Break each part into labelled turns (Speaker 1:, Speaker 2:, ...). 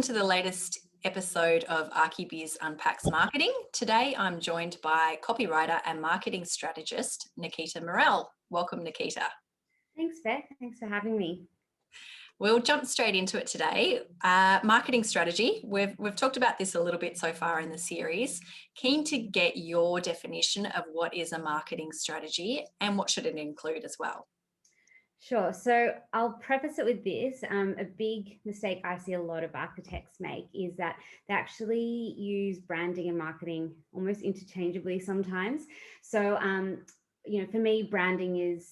Speaker 1: to the latest episode of Archibiz Unpacks Marketing. Today, I'm joined by copywriter and marketing strategist, Nikita Morell. Welcome, Nikita.
Speaker 2: Thanks, Beth. Thanks for having me.
Speaker 1: We'll jump straight into it today. Marketing strategy. We've talked about this a little bit so far in the series. Keen to get your definition of what is a marketing strategy and what should it include as well.
Speaker 2: Sure. So I'll preface it with this. A big mistake I see a lot of architects make is that they actually use branding and marketing almost interchangeably sometimes. So, for me, branding is,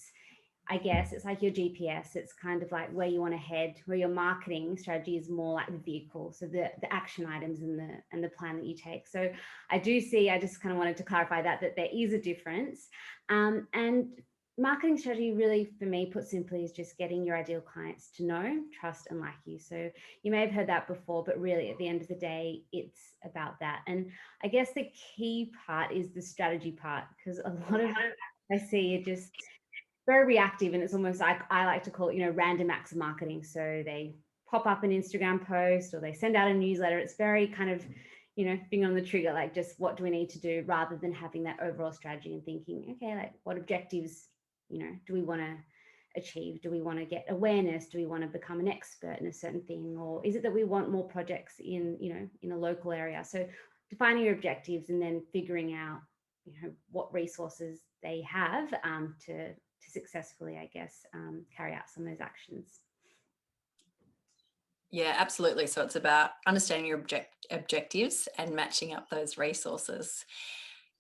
Speaker 2: I guess, it's like your GPS. It's kind of like where you want to head, where your marketing strategy is more like the vehicle. So the action items and the plan that you take. So I just kind of wanted to clarify that there is a difference. And marketing strategy really, for me, put simply, is just getting your ideal clients to know, trust, and like you. So you may have heard that before, but really at the end of the day, it's about that. And I guess the key part is the strategy part, because a lot of I see it just very reactive, and it's almost like, I like to call it, random acts of marketing. So they pop up an Instagram post or they send out a newsletter. It's very kind of, being on the trigger, like just what do we need to do, rather than having that overall strategy and thinking, okay, like what objectives do we want to achieve? Do we want to get awareness? Do we want to become an expert in a certain thing? Or is it that we want more projects in a local area? So defining your objectives and then figuring out, what resources they have to successfully, I guess, carry out some of those actions.
Speaker 1: Yeah, absolutely. So it's about understanding your objectives and matching up those resources.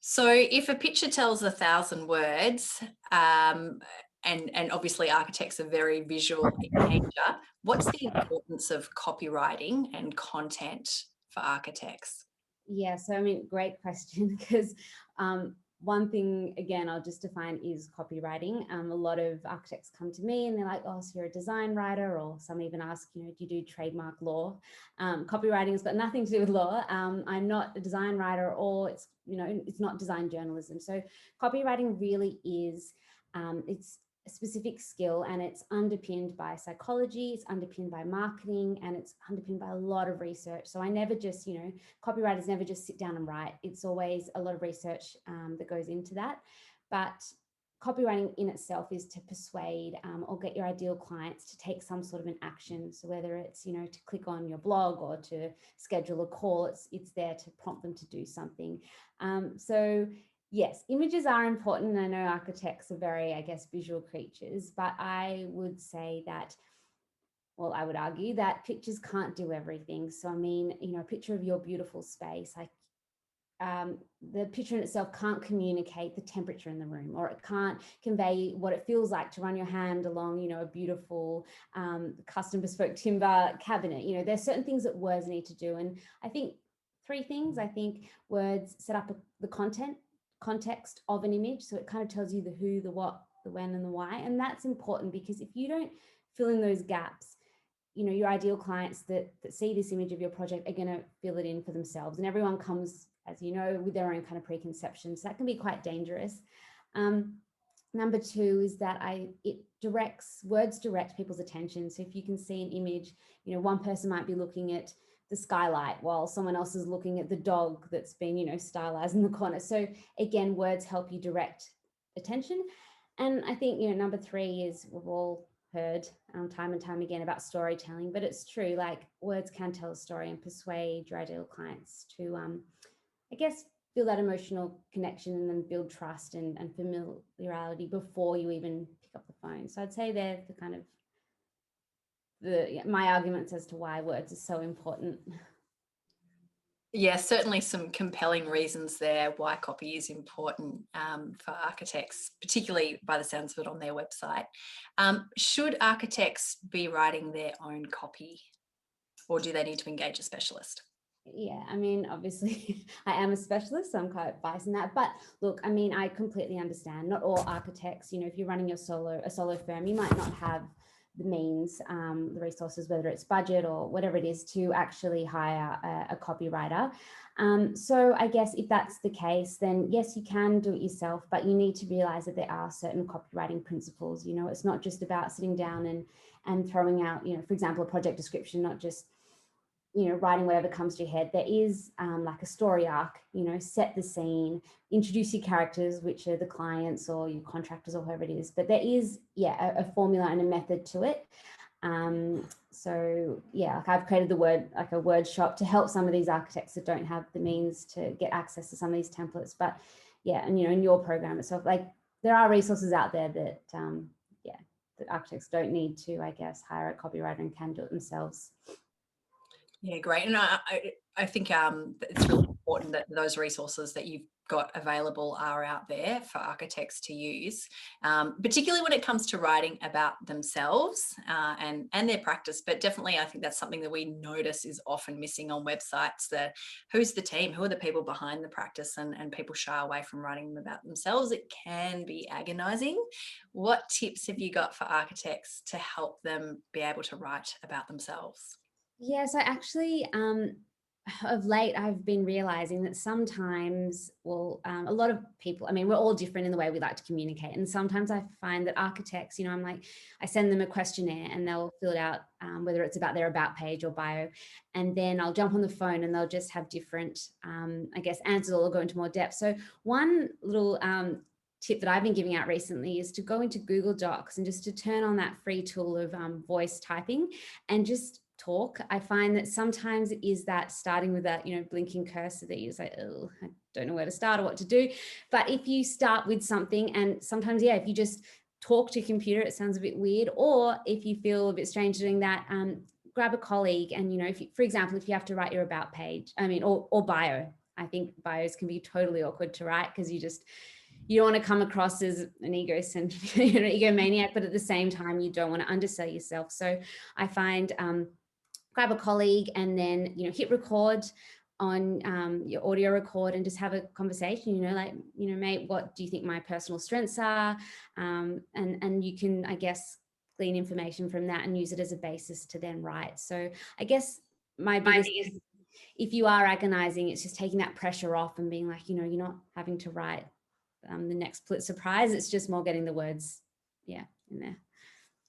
Speaker 1: So if a picture tells 1,000 words, and obviously architects are very visual in nature, what's the importance of copywriting and content for architects?
Speaker 2: Yeah, so great question, because one thing, again, I'll just define is copywriting. A lot of architects come to me and they're like, oh, so you're a design writer, or some even ask, do you do trademark law? Copywriting has got nothing to do with law. I'm not a design writer, or it's not design journalism. So copywriting really is, it's a specific skill, and it's underpinned by psychology, it's underpinned by marketing, and it's underpinned by a lot of research. So I never just, copywriters never just sit down and write. It's always a lot of research that goes into that. But copywriting in itself is to persuade or get your ideal clients to take some sort of an action. So whether it's, to click on your blog or to schedule a call, it's there to prompt them to do something. So yes, images are important. I know architects are very, I guess, visual creatures, but I would say that, well, I would argue that pictures can't do everything. So, a picture of your beautiful space, like the picture in itself can't communicate the temperature in the room, or it can't convey what it feels like to run your hand along, a beautiful custom bespoke timber cabinet. There's certain things that words need to do. And I think three things. I think words set up the context of an image, so it kind of tells you the who, the what, the when, and the why. And that's important, because if you don't fill in those gaps, your ideal clients that see this image of your project are going to fill it in for themselves, and everyone comes, as you know, with their own kind of preconceptions. So that can be quite dangerous. Number two is that words direct people's attention. So if you can see an image, one person might be looking at the skylight while someone else is looking at the dog that's been, stylized in the corner. So again, words help you direct attention. And I think, number three is, we've all heard time and time again about storytelling, but it's true, like words can tell a story and persuade your ideal clients to, I guess, build that emotional connection and then build trust and familiarity before you even pick up the phone. So I'd say they're the kind of my arguments as to why words are so important.
Speaker 1: Yeah, certainly some compelling reasons there why copy is important for architects, particularly by the sounds of it on their website. Should architects be writing their own copy, or do they need to engage a specialist?
Speaker 2: Yeah, obviously I am a specialist, so I'm quite biased in that. But look, I completely understand. Not all architects, if you're running a solo firm, you might not have the means, the resources, whether it's budget or whatever it is, to actually hire a copywriter. So I guess if that's the case, then yes, you can do it yourself, but you need to realize that there are certain copywriting principles. It's not just about sitting down and throwing out, for example, a project description, not just writing whatever comes to your head. There is like a story arc, set the scene, introduce your characters, which are the clients or your contractors or whoever it is. But there is, a formula and a method to it. So yeah, like I've created a word shop to help some of these architects that don't have the means to get access to some of these templates. But yeah, and in your program itself, like there are resources out there that that architects don't need to, I guess, hire a copywriter and can do it themselves.
Speaker 1: Yeah, great. And I think it's really important that those resources that you've got available are out there for architects to use, particularly when it comes to writing about themselves and their practice. But definitely, I think that's something that we notice is often missing on websites, that who's the team, who are the people behind the practice, and people shy away from writing about themselves. It can be agonizing. What tips have you got for architects to help them be able to write about themselves?
Speaker 2: Yes, I actually, of late, I've been realizing that sometimes, a lot of people, I mean, we're all different in the way we like to communicate. And sometimes I find that architects, I'm like, I send them a questionnaire and they'll fill it out, whether it's about their about page or bio. And then I'll jump on the phone and they'll just have different, I guess, answers, or they'll go into more depth. So one little tip that I've been giving out recently is to go into Google Docs and just to turn on that free tool of voice typing and just talk. I find that sometimes it is that starting with that, blinking cursor that you're like, oh, I don't know where to start or what to do. But if you start with something, and sometimes, if you just talk to your computer, it sounds a bit weird. Or if you feel a bit strange doing that, grab a colleague. And, if you, for example, if you have to write your about page, or bio, I think bios can be totally awkward to write because you don't want to come across as an egomaniac, but at the same time, you don't want to undersell yourself. So I find, grab a colleague and then, hit record on your audio record and just have a conversation, mate, what do you think my personal strengths are? And you can, I guess, glean information from that and use it as a basis to then write. So I guess my biggest, if you are agonizing, it's just taking that pressure off and being like, you're not having to write the next Pulitzer Prize. It's just more getting the words, in there.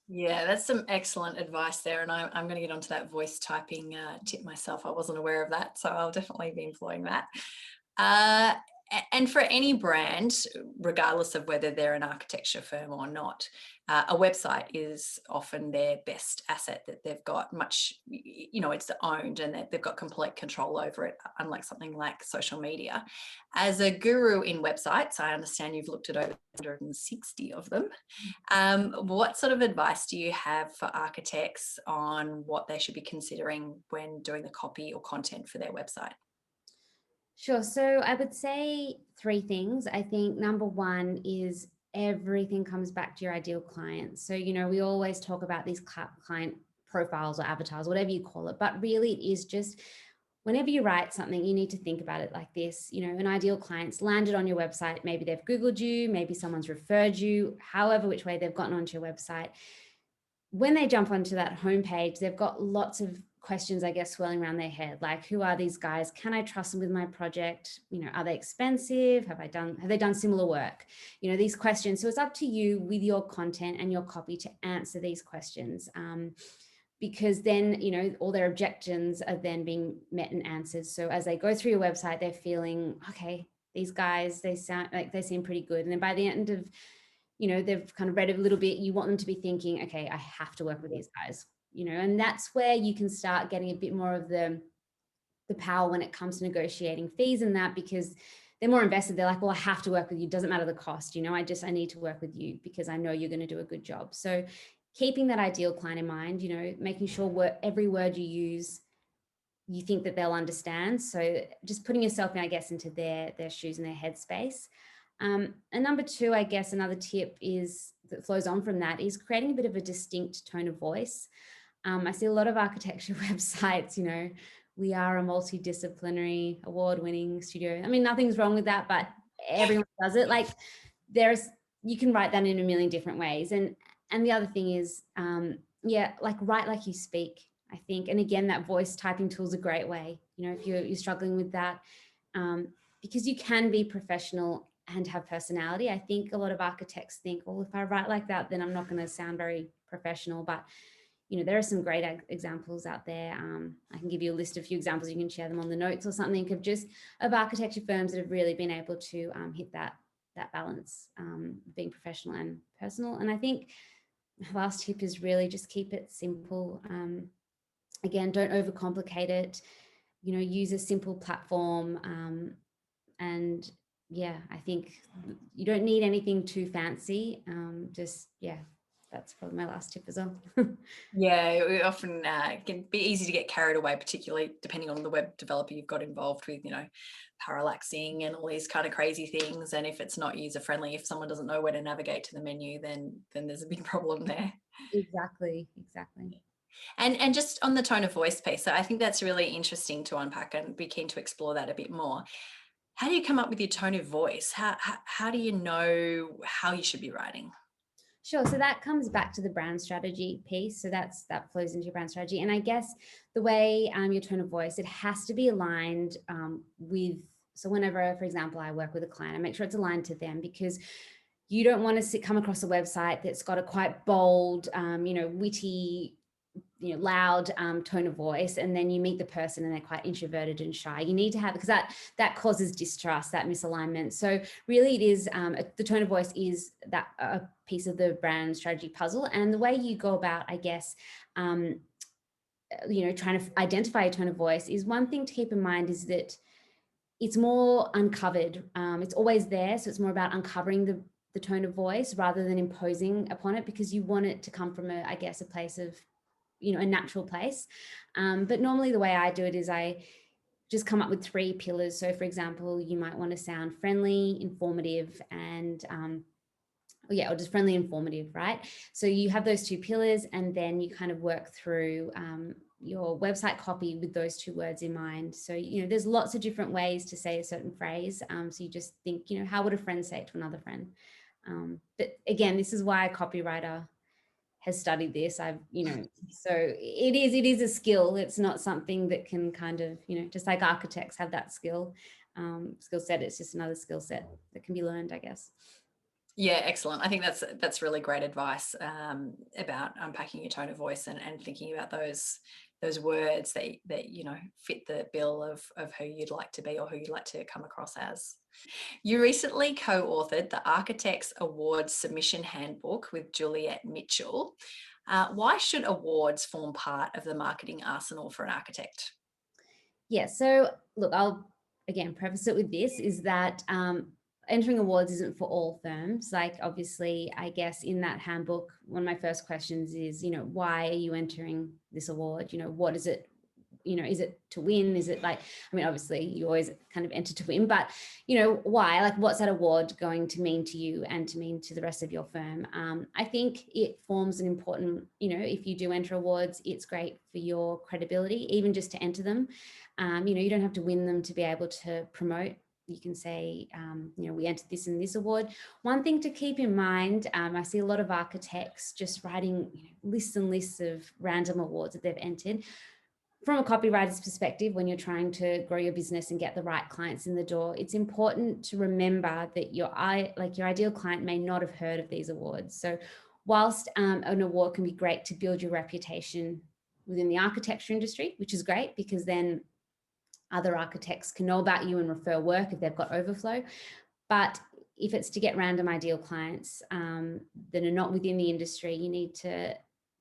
Speaker 1: Yeah, that's some excellent advice there. And I'm going to get onto that voice typing tip myself. I wasn't aware of that, so I'll definitely be employing that. And for any brand, regardless of whether they're an architecture firm or not, a website is often their best asset that they've got. It's owned and they've got complete control over it, unlike something like social media. As a guru in websites, I understand you've looked at over 160 of them. What sort of advice do you have for architects on what they should be considering when doing the copy or content for their website?
Speaker 2: Sure. So I would say three things. I think number one is everything comes back to your ideal client. So, we always talk about these client profiles or avatars, whatever you call it, but really it is just whenever you write something, you need to think about it like this. An ideal client's landed on your website. Maybe they've Googled you, maybe someone's referred you, however, which way they've gotten onto your website. When they jump onto that homepage, they've got lots of questions, I guess, swirling around their head. Like, who are these guys? Can I trust them with my project? Are they expensive? Have they done similar work? These questions. So it's up to you with your content and your copy to answer these questions. Because then, all their objections are then being met and answered. So as they go through your website, they're feeling, okay, these guys, they seem pretty good. And then by the end of, they've kind of read a little bit, you want them to be thinking, okay, I have to work with these guys, and that's where you can start getting a bit more of the power when it comes to negotiating fees and that, because they're more invested. They're like, well, I have to work with you. Doesn't matter the cost, I need to work with you because I know you're going to do a good job. So keeping that ideal client in mind, making sure every word you use, you think that they'll understand. So just putting yourself, I guess, into their shoes and their headspace. And number two, I guess another tip that flows on from that is creating a bit of a distinct tone of voice. I see a lot of architecture websites, we are a multidisciplinary award-winning studio. Nothing's wrong with that, but everyone does it. Like you can write that in a million different ways. And the other thing is, write like you speak, I think. And again, that voice typing tool is a great way, if you're struggling with that, because you can be professional and have personality. I think a lot of architects think, well, if I write like that, then I'm not going to sound very professional. But, there are some great examples out there. I can give you a list of a few examples. You can share them on the notes or something of architecture firms that have really been able to hit that balance, being professional and personal. And I think the last tip is really just keep it simple. Again, don't overcomplicate it. Use a simple platform, and yeah, I think you don't need anything too fancy. That's probably my last tip as well.
Speaker 1: Yeah, we often can be easy to get carried away, particularly depending on the web developer you've got involved with, parallaxing and all these kind of crazy things. And if it's not user friendly, if someone doesn't know where to navigate to the menu, then there's a big problem there.
Speaker 2: Exactly.
Speaker 1: And just on the tone of voice piece, so I think that's really interesting to unpack and be keen to explore that a bit more. How do you come up with your tone of voice? How do you know how you should be writing?
Speaker 2: Sure. So that comes back to the brand strategy piece. So that flows into your brand strategy. And I guess the way your tone of voice, it has to be aligned with, so whenever, for example, I work with a client, I make sure it's aligned to them, because you don't want to come across a website that's got a quite bold, witty, loud tone of voice, and then you meet the person and they're quite introverted and shy. You need to have, because that causes distrust, that misalignment. So really it is, the tone of voice is that a piece of the brand strategy puzzle. And the way you go about, I guess, trying to identify a tone of voice is, one thing to keep in mind is that it's more uncovered. It's always there. So it's more about uncovering the tone of voice rather than imposing upon it, because you want it to come from a place of, a natural place. But normally the way I do it is I just come up with 3 pillars. So for example, you might want to sound friendly, informative, and or just friendly, informative, right? So you have those 2 pillars, and then you kind of work through your website copy with those 2 words in mind. So, there's lots of different ways to say a certain phrase. So you just think, how would a friend say it to another friend? But again, this is why a copywriter has studied this. So it is a skill. It's not something that can kind of, just like architects have that skill set. It's just another skill set that can be learned, I guess.
Speaker 1: Yeah, excellent. I think that's really great advice about unpacking your tone of voice and thinking about those words that fit the bill of who you'd like to be or who you'd like to come across as. You recently co-authored the Architects Awards Submission Handbook with Juliet Mitchell. Why should awards form part of the marketing arsenal for an architect?
Speaker 2: Yeah, so look, I'll again preface it with this, is that entering awards isn't for all firms. Like, obviously, I guess in that handbook, one of my first questions is, why are you entering this award? What is it? Is it to win? Is it like, obviously you always kind of enter to win, but why? Like, what's that award going to mean to you and to mean to the rest of your firm? I think it forms an important, if you do enter awards, it's great for your credibility, even just to enter them. You don't have to win them to be able to promote. You can say, we entered this and this award. One thing to keep in mind, I see a lot of architects just writing lists and lists of random awards that they've entered. From a copywriter's perspective, when you're trying to grow your business and get the right clients in the door, it's important to remember that your ideal client may not have heard of these awards. So whilst an award can be great to build your reputation within the architecture industry, which is great because then other architects can know about you and refer work if they've got overflow. But if it's to get random ideal clients that are not within the industry, you need to,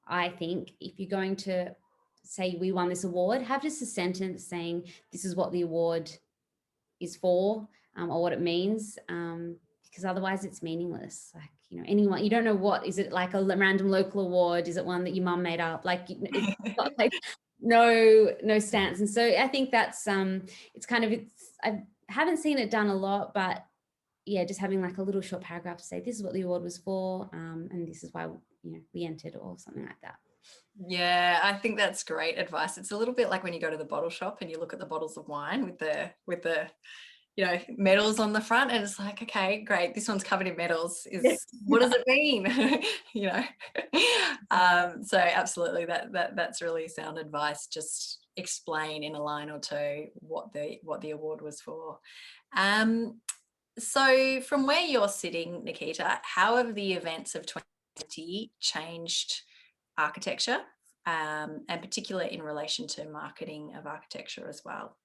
Speaker 2: I think, if you're going to say we won this award, have just a sentence saying this is what the award is for, or what it means, because otherwise it's meaningless. Like, anyone, you don't know what, is it like a random local award? Is it one that your mum made up? Like, it's got like no stance. And so I think that's it's kind of, I haven't seen it done a lot, but yeah, just having like a little short paragraph to say this is what the award was for, and this is why we entered, or something like that.
Speaker 1: Yeah, I think that's great advice. It's a little bit like when you go to the bottle shop and you look at the bottles of wine with the medals on the front, and it's like, okay, great, this one's covered in medals. What does it mean? So absolutely, that's really sound advice. Just explain in a line or 2 what the award was for. So from where you're sitting, Nikita, how have the events of 2020 changed architecture and particularly in relation to marketing of architecture as well?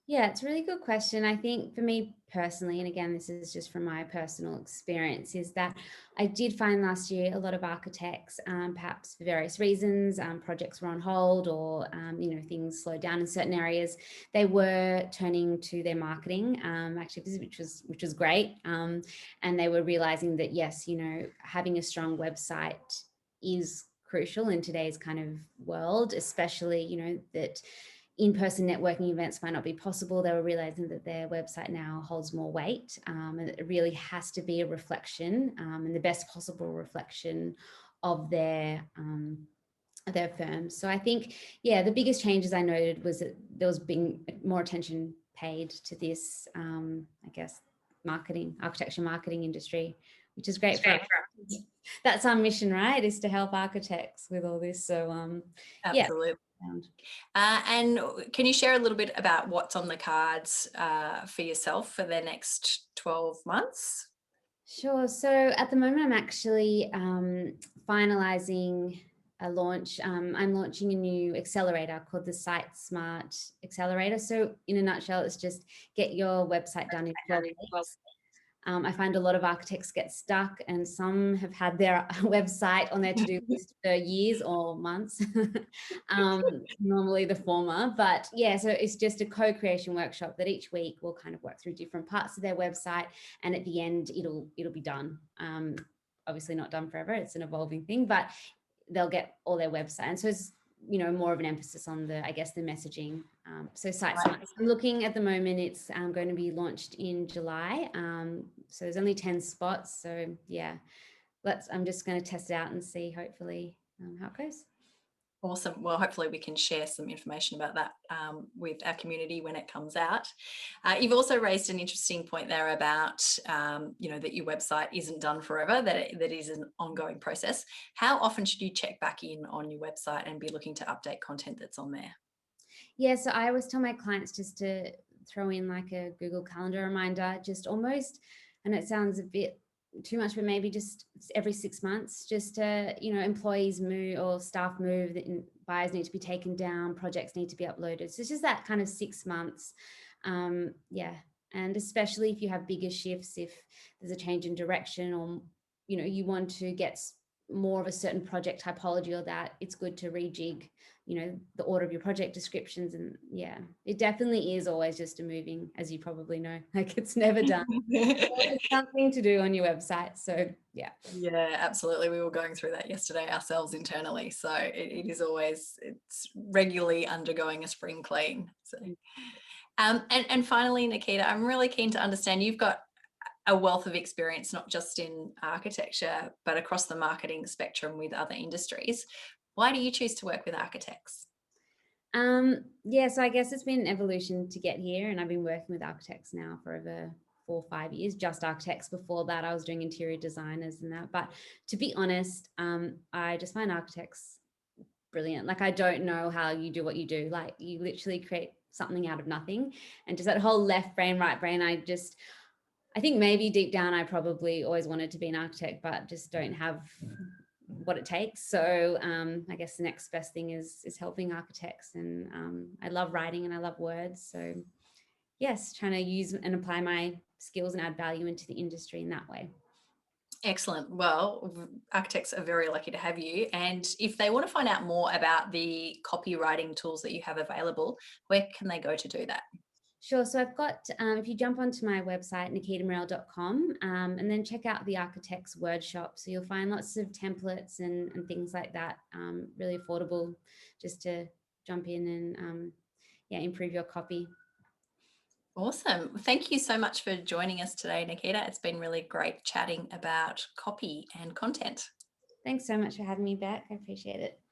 Speaker 2: Yeah, it's a really good question. I think for me personally, and again, this is just from my personal experience, is that I did find last year a lot of architects, perhaps for various reasons, projects were on hold, or things slowed down in certain areas. They were turning to their marketing activities, which was great, and they were realizing that yes, having a strong website is crucial in today's kind of world, especially that in-person networking events might not be possible. They were realizing that their website now holds more weight, and it really has to be a reflection, and the best possible reflection of their firm. So I think, yeah, the biggest changes I noted was that there was being more attention paid to this, I guess, architecture marketing industry, which is great for us. That's our mission, right? Is to help architects with all this. So yeah.
Speaker 1: Absolutely. And can you share a little bit about what's on the cards for yourself for the next 12 months?
Speaker 2: Sure. So at the moment, I'm actually finalizing a launch. I'm launching a new accelerator called the Site Smart Accelerator. So in a nutshell, it's just get your website done in 12 weeks. I find a lot of architects get stuck, and some have had their website on their to-do list for years or months, normally the former. But yeah, so it's just a co-creation workshop that each week will kind of work through different parts of their website, and at the end it'll be done. Obviously not done forever, it's an evolving thing, but they'll get all their website. And so it's more of an emphasis on the messaging. So Site Smart, I'm looking at the moment, it's going to be launched in July. So there's only 10 spots. So yeah, I'm just going to test it out and see, hopefully, how it goes.
Speaker 1: Awesome. Well, hopefully we can share some information about that with our community when it comes out. You've also raised an interesting point there about, that your website isn't done forever, that is an ongoing process. How often should you check back in on your website and be looking to update content that's on there?
Speaker 2: Yeah, so I always tell my clients just to throw in like a Google Calendar reminder, just almost, and it sounds a bit too much, but maybe just every 6 months, just to, employees move or staff move, buyers need to be taken down, projects need to be uploaded. So it's just that kind of 6 months. Yeah. And especially if you have bigger shifts, if there's a change in direction, or, you want to get more of a certain project typology, or that, it's good to rejig the order of your project descriptions. And yeah, it definitely is always just a moving, as you probably know, like it's never done. There's something to do on your website. So yeah.
Speaker 1: Yeah, absolutely. We were going through that yesterday ourselves internally. So it is always, it's regularly undergoing a spring clean. So, and finally, Nikita, I'm really keen to understand, you've got a wealth of experience, not just in architecture, but across the marketing spectrum with other industries. Why do you choose to work with architects?
Speaker 2: Yeah, so I guess it's been an evolution to get here, and I've been working with architects now for over 4 or 5 years. Just architects. Before that, I was doing interior designers and that. But to be honest, I just find architects brilliant. Like, I don't know how you do what you do. Like, you literally create something out of nothing, and just that whole left brain, right brain. I think maybe deep down, I probably always wanted to be an architect, but just don't have what it takes. So I guess the next best thing is helping architects. And I love writing and I love words. So yes, trying to use and apply my skills and add value into the industry in that way.
Speaker 1: Excellent. Well, architects are very lucky to have you. And if they want to find out more about the copywriting tools that you have available, where can they go to do that?
Speaker 2: Sure. So I've got, if you jump onto my website, nikitamorell.com, and then check out the Architects Word Shop. So you'll find lots of templates and things like that, really affordable, just to jump in and improve your copy.
Speaker 1: Awesome. Thank you so much for joining us today, Nikita. It's been really great chatting about copy and content.
Speaker 2: Thanks so much for having me back. I appreciate it.